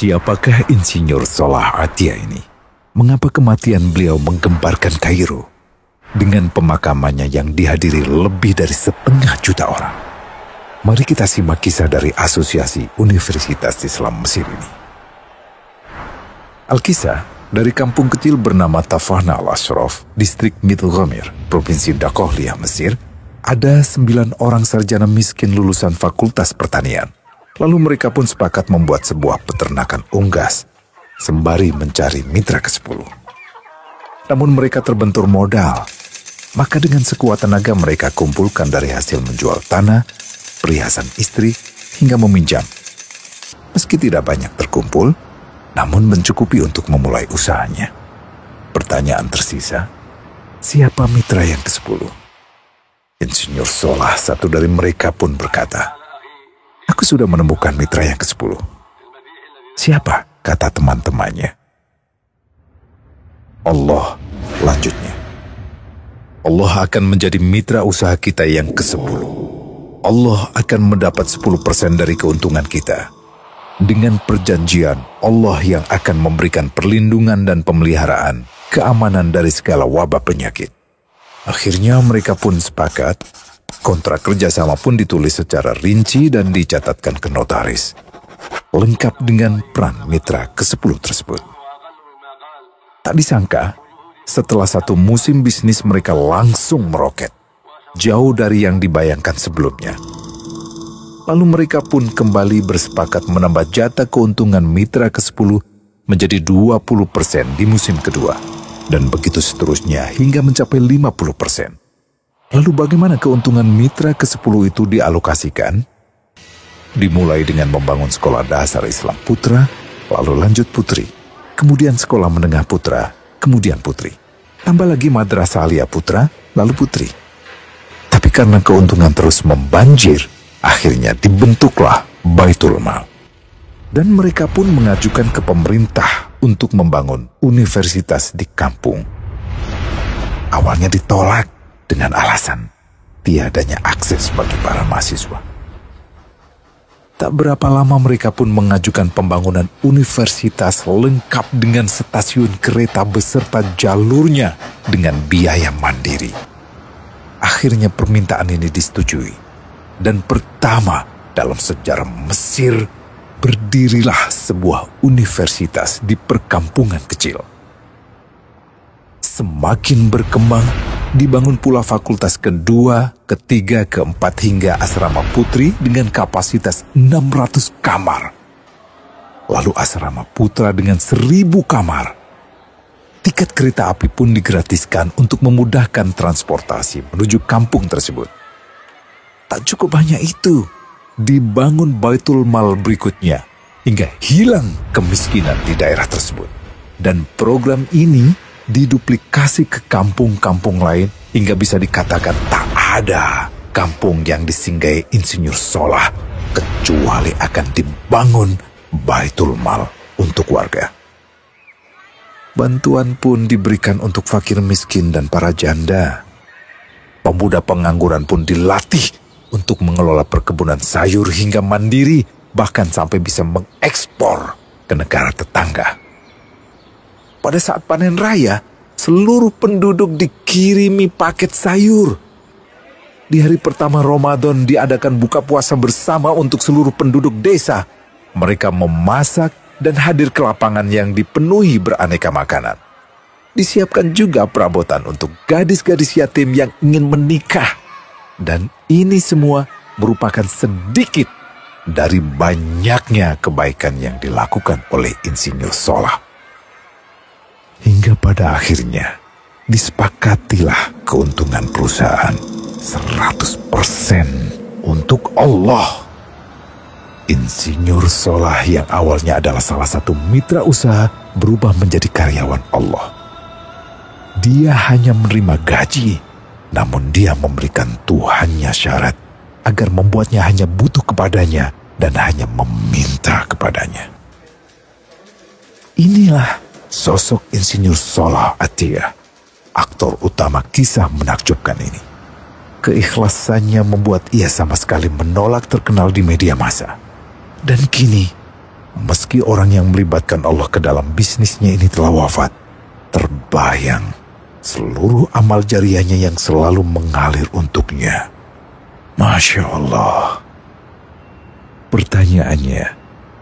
Siapakah Insinyur Salah Atiyah ini? Mengapa kematian beliau menggemparkan Kairo? Dengan pemakamannya yang dihadiri lebih dari 500 juta orang. Mari kita simak kisah dari Asosiasi Universitas Islam Mesir ini. Al-Kisah dari kampung kecil bernama Tafahna al-Ashraf, distrik Middle Ghamir, Provinsi Dakohliyah, Mesir, ada 9 orang sarjana miskin lulusan Fakultas Pertanian. Lalu mereka pun sepakat membuat sebuah peternakan unggas, sembari mencari mitra ke-10. Namun mereka terbentur modal, maka dengan sekuat tenaga mereka kumpulkan dari hasil menjual tanah, perhiasan istri, hingga meminjam. Meski tidak banyak terkumpul, namun mencukupi untuk memulai usahanya. Pertanyaan tersisa, siapa mitra yang ke-10? Insinyur Salah, satu dari mereka pun berkata, "Aku sudah menemukan mitra yang ke-10. Siapa?" kata teman-temannya. "Allah," lanjutnya. "Allah akan menjadi mitra usaha kita yang ke-10. Allah akan mendapat 10% dari keuntungan kita. Dengan perjanjian, Allah yang akan memberikan perlindungan dan pemeliharaan, keamanan dari segala wabah penyakit." Akhirnya mereka pun sepakat. Kontrak kerjasama pun ditulis secara rinci dan dicatatkan ke notaris, lengkap dengan peran mitra ke-10 tersebut. Tak disangka, setelah 1 musim bisnis mereka langsung meroket, jauh dari yang dibayangkan sebelumnya. Lalu mereka pun kembali bersepakat menambah jatah keuntungan mitra ke-10 menjadi 20% di musim kedua, dan begitu seterusnya hingga mencapai 50%. Lalu bagaimana keuntungan mitra ke-10 itu dialokasikan? Dimulai dengan membangun sekolah dasar Islam putra, lalu lanjut putri, kemudian sekolah menengah putra, kemudian putri. Tambah lagi madrasah aliyah putra, lalu putri. Tapi karena keuntungan terus membanjir, akhirnya dibentuklah Baitul Mal. Dan mereka pun mengajukan ke pemerintah untuk membangun universitas di kampung. Awalnya ditolak dengan alasan tiadanya akses bagi para mahasiswa. Tak berapa lama mereka pun mengajukan pembangunan universitas lengkap dengan stasiun kereta beserta jalurnya dengan biaya mandiri. Akhirnya permintaan ini disetujui, dan pertama dalam sejarah Mesir berdirilah sebuah universitas di perkampungan kecil. Semakin berkembang, dibangun pula fakultas kedua, ketiga, keempat hingga asrama putri dengan kapasitas 600 kamar. Lalu asrama putra dengan 1000 kamar. Tiket kereta api pun digratiskan untuk memudahkan transportasi menuju kampung tersebut. Tak cukup hanya itu, dibangun Baitul Mal berikutnya hingga hilang kemiskinan di daerah tersebut. Dan program ini diduplikasi ke kampung-kampung lain hingga bisa dikatakan tak ada kampung yang disinggahi Insinyur Salah kecuali akan dibangun Baitul Mal untuk warga. Bantuan pun diberikan untuk fakir miskin dan para janda. Pemuda pengangguran pun dilatih untuk mengelola perkebunan sayur hingga mandiri, bahkan sampai bisa mengekspor ke negara tetangga. Pada saat panen raya, seluruh penduduk dikirimi paket sayur. Di hari pertama Ramadan diadakan buka puasa bersama untuk seluruh penduduk desa. Mereka memasak dan hadir ke lapangan yang dipenuhi beraneka makanan. Disiapkan juga perabotan untuk gadis-gadis yatim yang ingin menikah. Dan ini semua merupakan sedikit dari banyaknya kebaikan yang dilakukan oleh Insinyur Salah. Hingga pada akhirnya disepakatilah keuntungan perusahaan 100% untuk Allah. Insinyur Salah yang awalnya adalah salah satu mitra usaha berubah menjadi karyawan Allah. Dia hanya menerima gaji, namun dia memberikan Tuhannya syarat agar membuatnya hanya butuh kepadanya dan hanya meminta kepadanya. Inilah sosok Insinyur Salah Atiyah, aktor utama kisah menakjubkan ini. Keikhlasannya membuat ia sama sekali menolak terkenal di media massa. Dan kini, meski orang yang melibatkan Allah ke dalam bisnisnya ini telah wafat, terbayang seluruh amal jariahnya yang selalu mengalir untuknya. Masya Allah. Pertanyaannya,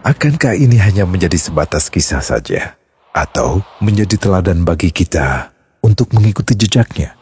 akankah ini hanya menjadi sebatas kisah saja? Atau menjadi teladan bagi kita untuk mengikuti jejaknya?